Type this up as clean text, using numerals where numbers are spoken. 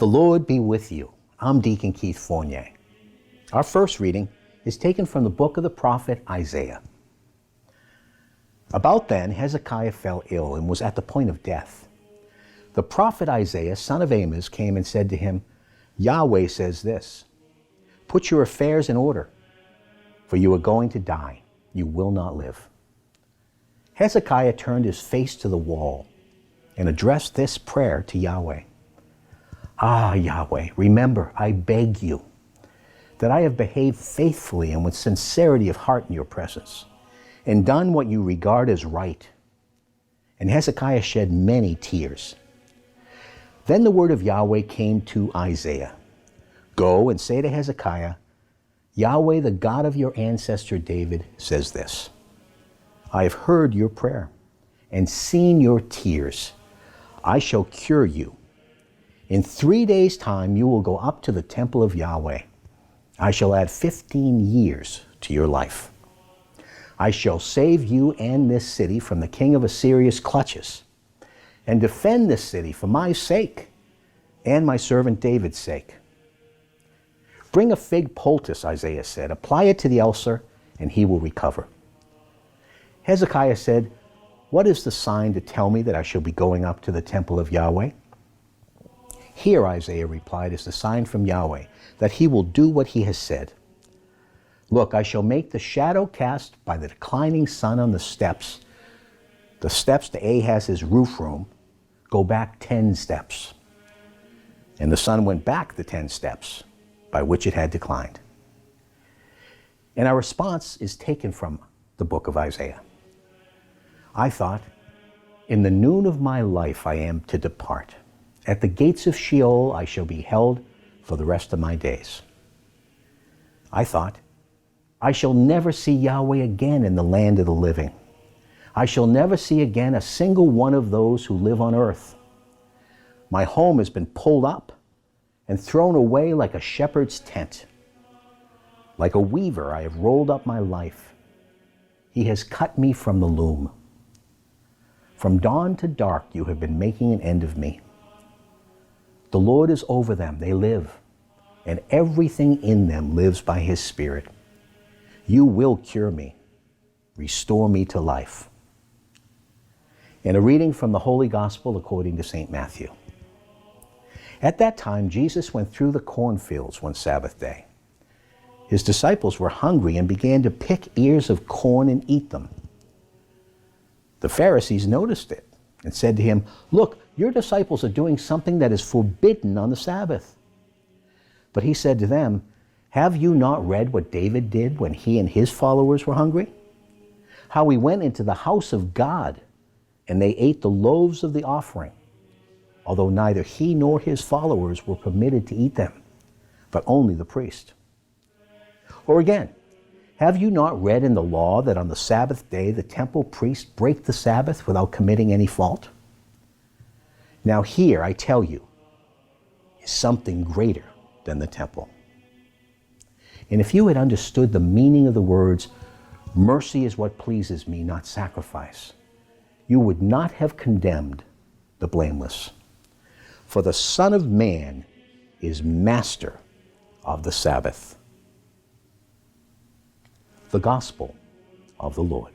The Lord be with you. I'm Deacon Keith Fournier. Our first reading is taken from the book of the prophet Isaiah. About then, Hezekiah fell ill and was at the point of death. The prophet Isaiah, son of Amoz, came and said to him, Yahweh says this, put your affairs in order, for you are going to die. You will not live. Hezekiah turned his face to the wall and addressed this prayer to Yahweh. Ah, Yahweh, remember, I beg you, that I have behaved faithfully and with sincerity of heart in your presence, and done what you regard as right. And Hezekiah shed many tears. Then the word of Yahweh came to Isaiah. Go and say to Hezekiah, Yahweh, the God of your ancestor David, says this. I have heard your prayer and seen your tears. I shall cure you. In 3 days' time you will go up to the Temple of Yahweh. I shall add 15 years to your life. I shall save you and this city from the king of Assyria's clutches, and defend this city for my sake and my servant David's sake. Bring a fig poultice, Isaiah said. Apply it to the ulcer, and he will recover. Hezekiah said, what is the sign to tell me that I shall be going up to the temple of Yahweh? Here, Isaiah replied, is the sign from Yahweh, that he will do what he has said. Look, I shall make the shadow cast by the declining sun on the steps to Ahaz's roof room, go back 10 steps. And the sun went back the 10 steps by which it had declined. And our response is taken from the book of Isaiah. I thought, in the noon of my life I am to depart. At the gates of Sheol I shall be held for the rest of my days. I thought, I shall never see Yahweh again in the land of the living. I shall never see again a single one of those who live on earth. My home has been pulled up and thrown away like a shepherd's tent. Like a weaver I have rolled up my life. He has cut me from the loom. From dawn to dark you have been making an end of me. The Lord is over them, they live, and everything in them lives by his Spirit. You will cure me, restore me to life. And a reading from the Holy Gospel according to St. Matthew. At that time, Jesus went through the cornfields one Sabbath day. His disciples were hungry and began to pick ears of corn and eat them. The Pharisees noticed it and said to him, look, your disciples are doing something that is forbidden on the Sabbath. But he said to them, have you not read what David did when he and his followers were hungry? How he went into the house of God and they ate the loaves of the offering, although neither he nor his followers were permitted to eat them, but only the priest. Or again, have you not read in the law that on the Sabbath day the temple priests break the Sabbath without committing any fault? Now here, I tell you, is something greater than the temple. And if you had understood the meaning of the words, mercy is what pleases me, not sacrifice, you would not have condemned the blameless. For the Son of Man is master of the Sabbath. The Gospel of the Lord.